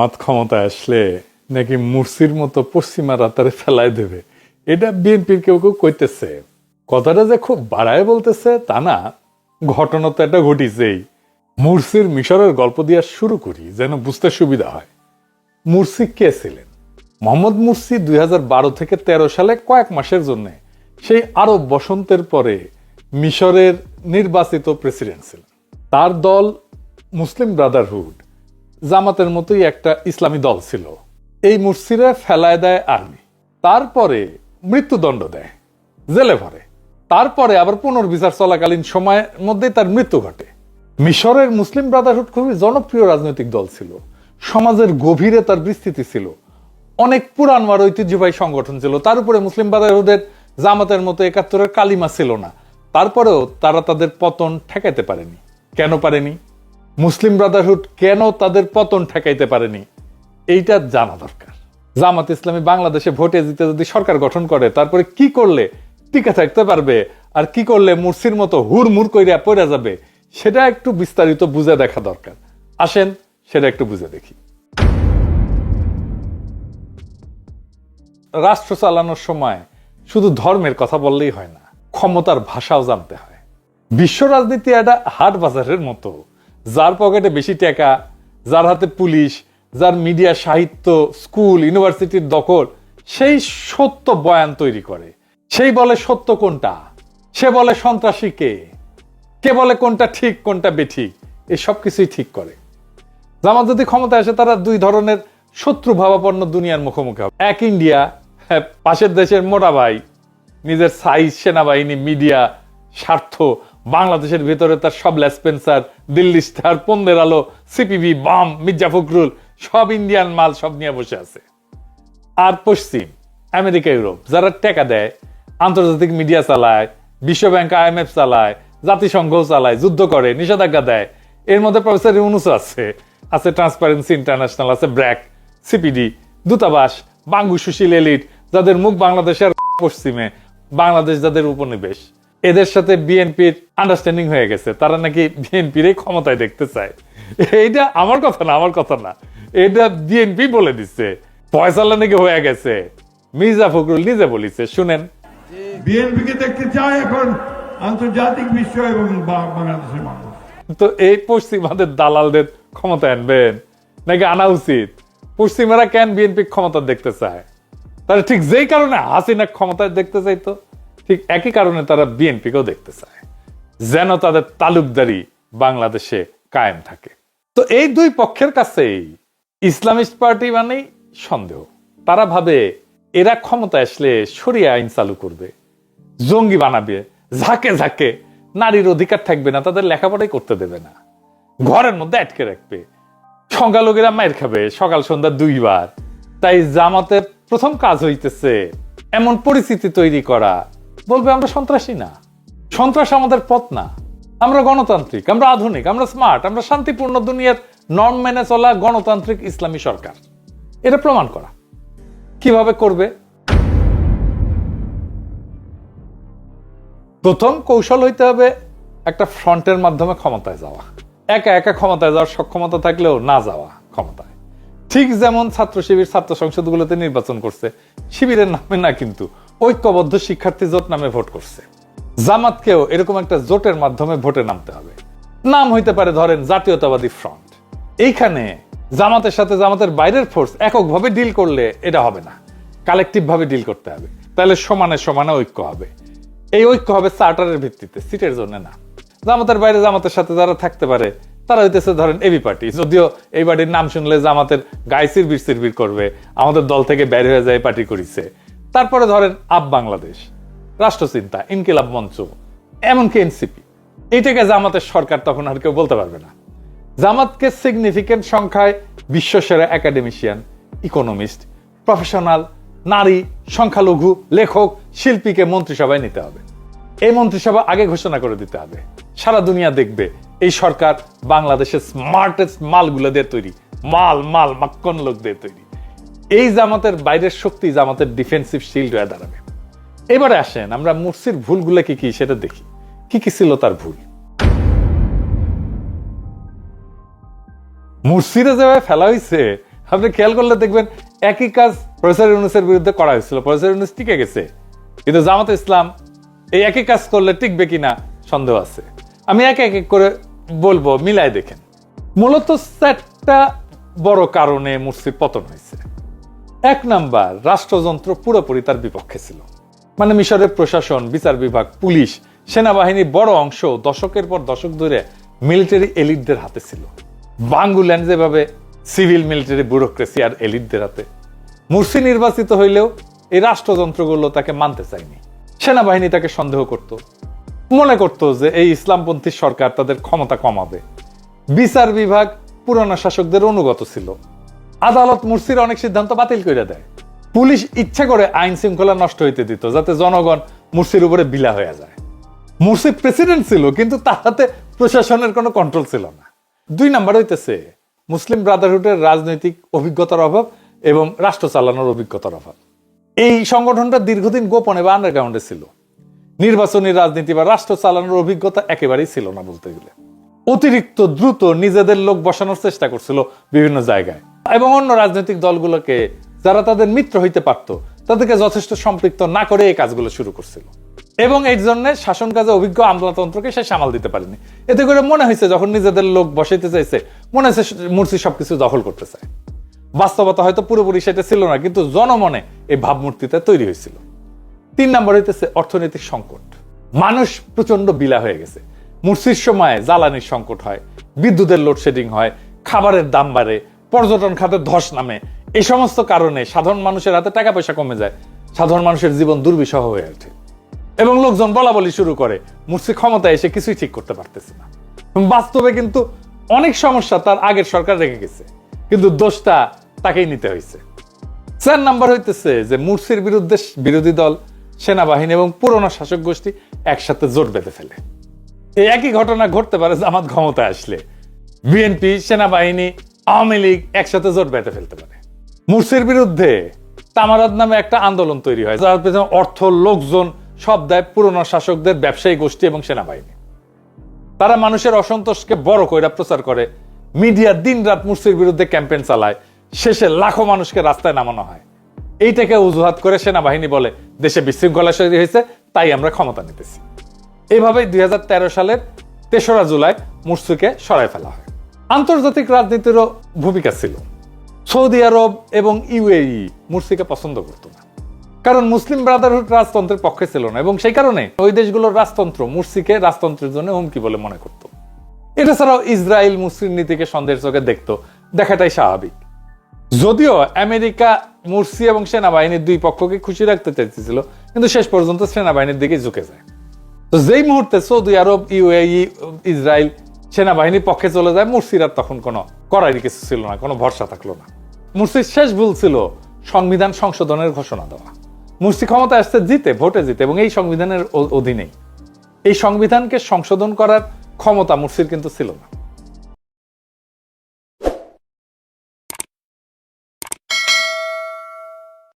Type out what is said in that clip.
মত ক্ষমতায় আসলে নাকি মুরসির মতো পশ্চিমারা তারে ফেলায় দেবে, এটা বিএনপির কেউ কেউ কইতেছে। কথাটা যে খুব বাড়ায় বলতেছে তা না, ঘটনা তো এটা ঘটিছেই। মুরসির মিশরের গল্প দিয়ে শুরু করি যেন বুঝতে সুবিধা হয়। মুরসি কে ছিলেন? মোহাম্মদ মুরসি 2012 থেকে 13 সালে কয়েক মাসের জন্য সেই আরব বসন্তের পরে মিশরের নির্বাচিত প্রেসিডেন্ট ছিলেন। তার দল মুসলিম ব্রাদারহুড, জামাতের মতোই একটা ইসলামী দল ছিল। এই মুরসিরা ফেলায় দেয় আর্মি, তারপরে মৃত্যুদণ্ড দেয়, জেলে ভরে, তারপরে আবার পুনর্বিচার চলাকালীন সময়ের মধ্যে তার মৃত্যু ঘটে। মিশরের মুসলিম ব্রাদারহুড খুবই জনপ্রিয় রাজনৈতিক দল ছিল, সমাজের গভীরে তার বিস্তৃতি ছিল, অনেক পুরানমার ঐতিহ্যবাহী সংগঠন ছিল। তার উপরে মুসলিম ব্রাদারহুডের জামাতের মতো 71-এর কালিমা ছিল না। তারপরেও তারা তাদের পতন ঠেকাইতে পারেনি। কেন পারেনি? মুসলিম ব্রাদারহুড কেন তাদের পতন ঠেকাইতে পারেনি, এইটা জানা দরকার। জামাত ইসলামী বাংলাদেশে ভোটে জিতে যদি সরকার গঠন করে, তারপরে কি করলে টিকে থাকতে পারবে আর কি করলে মুরসির মতো হুড়মুড় কইরা পড়ে যাবে, সেটা একটু বিস্তারিত বুঝে দেখা দরকার। আসেন সেটা একটু বুঝে দেখি। রাষ্ট্র চালানোর সময় শুধু ধর্মের কথা বললেই হয় না, ক্ষমতার ভাষাও জানতে হয়। বিশ্ব রাজনীতি একটা হাট বাজারের মতো। যার পকেটে বেশি টাকা, যার হাতে পুলিশ, যার মিডিয়া, সাহিত্য, স্কুল, ইউনিভার্সিটির দখল, সেই সত্য বয়ান তৈরি করে। সেই বলে সত্য কোনটা, সে বলে সন্ত্রাসী কে, কে বলে কোনটা ঠিক কোনটা বেঠিক, এই সব কিছুই ঠিক করে। জামাত যদি ক্ষমতায় আসে, তারা দুই ধরনের শত্রু ভাবাপন্ন দুনিয়ার মুখোমুখি হবে। এক ইন্ডিয়া, পাশের দেশের মোটা ভাই, নিজের সাইজ, সেনাবাহিনী, মিডিয়া, স্বার্থ, বাংলাদেশের ভিতরে তার সব লেসপেন্সার, দিল্লি স্টার, পন্দের আলো, সিপিবি, বাম, মির্জা ফখরুল, সব ইন্ডিয়ান মাল, সব নিয়ে বসে আছে। আর পশ্চিম, আমেরিকা, ইউরোপ, যারা টাকা দেয়, আন্তর্জাতিক মিডিয়া চালায়, বিশ্বব্যাংক, IMF চালায়, জাতিসংঘ চালায়, যুদ্ধ করে, নিষেধাজ্ঞা দেয়। এর মধ্যে প্রফেসর ইউনূস আছে ট্রান্সপারেন্সি ইন্টারন্যাশনাল, আছে ব্র্যাক, সিপিডি, দূতাবাস, বাঙ্গু, সুশীল এলিট, যাদের মুখ বাংলাদেশের পশ্চিমে, বাংলাদেশ যাদের উপনিবেশ। এদের সাথে বিএনপির আন্ডারস্ট্যান্ডিং হয়ে গেছে, তারা নাকি বিএনপির ক্ষমতায় দেখতে চায়। এইটা আমার কথা না, এটা বিএনপি বলে দিচ্ছে। ফয়সালা নাকি হয়ে গেছে, মির্জা ফখরুল নিজে বলিছে, শুনেন। বিএনপিকে দেখতে চায় এখন আন্তর্জাতিক বিশ্ব এবং বাংলাদেশের মানুষ। তো এই পশ্চিমাদের দালালদের ক্ষমতায় আনবেন নাকি আনা উচিত? পশ্চিমারা কেন বিএনপি ক্ষমতা দেখতে চায়? তারা ঠিক যেই কারণে হাসিনা ক্ষমতায় দেখতে চাইতো, ঠিক একই কারণে তারা বিএনপিকেও দেখতে চায়, যেন তাদের তালুকদারি বাংলাদেশে কায়েম থাকে। তো এই দুই পক্ষের কাছেই ইসলামিস্ট পার্টি মানেই সন্দেহ। তারা ভাবে এরা ক্ষমতায় আসলে শরিয়া আইন চালু করবে, জঙ্গি বানাবে, ঝাঁকে ঝাঁকে নারীর অধিকার থাকবে না, তাদের লেখাপড়াই করতে দেবে না, ঘরের মধ্যে আটকে রাখবে, সংখ্যালঘুরা মায়ের খাবে সকাল সন্ধ্যা 2 বার। তাই জামাতের প্রথম কাজ হইতেছে এমন পরিস্থিতি তৈরি করা, বলবে আমরা সন্ত্রাসী না, সন্ত্রাস আমাদের পথ না, আমরা গণতান্ত্রিক, আমরা আধুনিক, আমরা স্মার্ট, আমরা শান্তিপূর্ণ দুনিয়ার নর্ম মেনে চলা গণতান্ত্রিক ইসলামী সরকার। এটা প্রমাণ করা কিভাবে করবে? প্রথম কৌশল হইতে হবে একটা ফ্রন্টের মাধ্যমে ক্ষমতায় যাওয়া। একা একা ক্ষমতায় যাওয়ার সক্ষমতা থাকলেও না যাওয়া ক্ষমতায়। ঠিক যেমন ছাত্র শিবির ছাত্র সংসদগুলোতে নির্বাচন করছে, শিবিরের নামে না, কিন্তু ঐক্যবদ্ধ শিক্ষার্থী জোট নামে ভোট করছে। জামাতকেও এরকম একটা জোটের মাধ্যমে ভোটে নামতে হবে। নাম হইতে পারে ধরেন জাতীয়তাবাদী ফ্রন্ট। এইখানে জামাতের সাথে জামাতের বাইরের ফোর্স এককভাবে ডিল করলে এটা হবে না, কালেকটিভ ভাবে ডিল করতে হবে। তাহলে সমানে সমানে ঐক্য হবে। এই ঐক্য হবে চার্টারের ভিত্তিতে, সিটের জন্য না। জামাতের বাইরে জামাতের সাথে যারা থাকতে পারে তারা হইতেছে ধরেন এবি পার্টি। যদিও এই পার্টির নাম শুনলে জামাতের গায়ে সিরবির করবে, আমাদের দল থেকে বের হয়ে যায় পার্টি করিছে। তারপরে ধরেন আপ বাংলাদেশ, রাষ্ট্রচিন্তা, ইনকিলাব মঞ্চ, এমনকি এনসিপি। এইটাকে জামাতের সরকার তখন আর কেউ বলতে পারবে না। জামাতকে সিগনিফিকেন্ট সংখ্যায় বিশ্বসেরা একাডেমিশিয়ান, ইকোনমিস্ট, প্রফেশনাল, নারী, সংখ্যালঘু, লেখক, শিল্পীকে মন্ত্রিসভায় নিতে হবে। এই মন্ত্রিসভা আগে ঘোষণা করে দিতে হবে, সারা দুনিয়া দেখবে এই সরকার বাংলাদেশের স্মার্টেস্ট মালগুলো দিয়ে তৈরি, মাক্কন লোক দিয়ে তৈরি। এই জামাতের বাইরের শক্তি জামাতের ডিফেন্সিভ শিল্ড হয়ে দাঁড়াবে। এবারে আসেন আমরা মুরসির ভুলগুলো কি কি সেটা দেখি। কি কি ছিল তার ভুল? মুরসিরে যেভাবে ফেলা হয়েছে, আপনি খেয়াল করলে দেখবেন একই কাজ প্রফেসর ইউনূসের বিরুদ্ধে করা হয়েছিল, প্রফেসর ইউনূস টিকে গেছে, কিন্তু জামাতে ইসলাম এই একই কাজ করলে টিকবে কিনা সন্দেহ আছে। আমি এক এক করে বলবো, মিলাই দেখেন। মূলত 4টা বড় কারণে মুরসির পতন হয়েছে। 1 নাম্বার, রাষ্ট্রযন্ত্র পুরোপুরি তার বিপক্ষে ছিল। মানে মিশরের প্রশাসন, বিচার বিভাগ, পুলিশ, সেনাবাহিনীর বড় অংশ দশকের পর দশক ধরে মিলিটারি এলিটদের হাতে ছিল। বাঙ্গুল্যান্ড যেভাবে সিভিল মিলিটারি ব্যুরোক্রেসি আর এলিটদের হাতে। মুরসি নির্বাচিত হইলেও এই রাষ্ট্রযন্ত্রগুলো তাকে মানতে চায়নি। সেনাবাহিনী তাকে সন্দেহ করত, মনে করত যে এই ইসলামপন্থী সরকার তাদের ক্ষমতা কমাবে। বিচার বিভাগ পুরানো শাসকদের অনুগত ছিল। আদালত মুরসির অনেক সিদ্ধান্ত বাতিল করে দেয়। পুলিশ ইচ্ছা করে আইন শৃঙ্খলা নষ্ট হইতে দিত, যাতে জনগণ মুরসির উপরে বিলা হয়ে যায়। মুরসি প্রেসিডেন্ট ছিল, কিন্তু তার হাতে প্রশাসনের কোনো কন্ট্রোল ছিল না। 2 নাম্বার হইতেছে মুসলিম ব্রাদারহুডের রাজনৈতিক অভিজ্ঞতার অভাব এবং রাষ্ট্র চালানোর অভিজ্ঞতার অভাব। এই সংগঠনটা দীর্ঘদিন গোপনে বা আন্ডারগ্রাউন্ডে ছিল। নির্বাচনী রাজনীতি বা রাষ্ট্র চালানোর অভিজ্ঞতা একেবারেই ছিল না বলতে গেলে। অতিরিক্ত দ্রুত নিজেদের লোক বসানোর চেষ্টা করছিল বিভিন্ন জায়গায়, এবং অন্য রাজনৈতিক দলগুলোকে, যারা তাদের মিত্র হইতে পারত, তাদেরকে যথেষ্ট সম্পৃক্ত না করে এই কাজগুলো শুরু করছিল। এবং এই জন্য শাসন কাজে অভিজ্ঞ আমলাতন্ত্রকে সে সামাল দিতে পারেনি। এতে করে মনে হয়েছে যখন নিজেদের লোক বসাইতে চাইছে, মনে হয়েছে মুরসি সবকিছু দখল করতে চায়। বাস্তবতা হয়তো পুরোপুরি সেটা ছিল না, কিন্তু জনমনে এই ভাবমূর্তিটা তৈরি হয়েছিল। 3 নাম্বার হইতেছে অর্থনৈতিক সংকট। মানুষ প্রচন্ড বিলা হয়ে গেছে। মুরসির সময় জ্বালানির সংকট হয়, বিদ্যুতের লোডশেডিং হয়, খাবারের দাম বাড়ে, পর্যটন খাতে ধস নামে। এই সমস্ত কারণে সাধারণ মানুষের হাতে টাকা পয়সা কমে যায়, সাধারণ মানুষের জীবন দুর্বিষহ হয়ে ওঠে, এবং লোকজন বলা বলি শুরু করে মুরসি ক্ষমতায় এসে কিছুই ঠিক করতে পারতেছে না। বাস্তবে কিন্তু অনেক সমস্যা তার আগের সরকার রেখে গেছে, কিন্তু দোষটা তাকেই নিতে হয়েছে। 4 নাম্বার হইতেছে যে মুরসির বিরুদ্ধে বিরোধী দল, সেনাবাহিনী এবং পুরনো শাসক গোষ্ঠী একসাথে জোট বেঁধে ফেলে। এই একই ঘটনা ঘটতে পারে জামাত ক্ষমতায় আসলে। বিএনপি, সেনাবাহিনী, আওয়ামী লীগ একসাথে জোট বেঁধে ফেলতে পারে। মুরসির বিরুদ্ধে তামারাদ নামে একটা আন্দোলন তৈরি হয়, যার পেছনে অর্থ, লোকজন সব দেয় পুরনো শাসকদের ব্যবসায়ী গোষ্ঠী এবং সেনাবাহিনী। তারা মানুষের অসন্তোষকে বড় করে প্রচার করে, মিডিয়া দিন রাত মুরসির বিরুদ্ধে ক্যাম্পেইন চালায়, শেষে লাখো মানুষকে রাস্তায় নামানো হয়। এইটাকে অজুহাত করে সেনাবাহিনী বলে দেশে বিশৃঙ্খলা তৈরি হয়েছে, তাই আমরা ক্ষমতা নিতেছি। এইভাবেই 2013 সালের 3রা জুলাই মুরসিকে সরায় ফেলা হয়। আন্তর্জাতিক রাজনীতিরও ভূমিকা ছিল। সৌদি আরব এবং ইউএই মুরসিকে পছন্দ করত না, কারণ মুসলিম ব্রাদারহুড রাজতন্ত্রের পক্ষে ছিল না, এবং সেই কারণে ওই দেশগুলোর রাজতন্ত্র মুরসিকে রাজতন্ত্রের জন্য হুমকি বলে মনে করত। এটা ছাড়াও ইসরায়েল মুসলিম নীতিকে সন্দেহের চোখে দেখত, দেখাটাই স্বাভাবিক। যদিও আমেরিকা মুরসি এবং সেনাবাহিনীর 2 পক্ষকে খুশি রাখতে চাইছিল, কিন্তু শেষ পর্যন্ত সেনাবাহিনীর দিকে ঝুঁকে যায়। তো যেই মুহূর্তে সৌদি আরব, ইউএই, ইসরায়েল সেনাবাহিনীর পক্ষে চলে যায়, মুরসির আর তখন কোনো করারই কিছু ছিল না, কোনো ভরসা থাকলো না। মুরসির শেষ ভুল ছিল সংবিধান সংশোধনের ঘোষণা দেওয়া। মুরসি ক্ষমতায় আসতে ভোটে জিতে, এবং এই সংবিধানের অধীনেই। এই সংবিধানকে সংশোধন করার ক্ষমতা মুরসির কিন্তু ছিল না।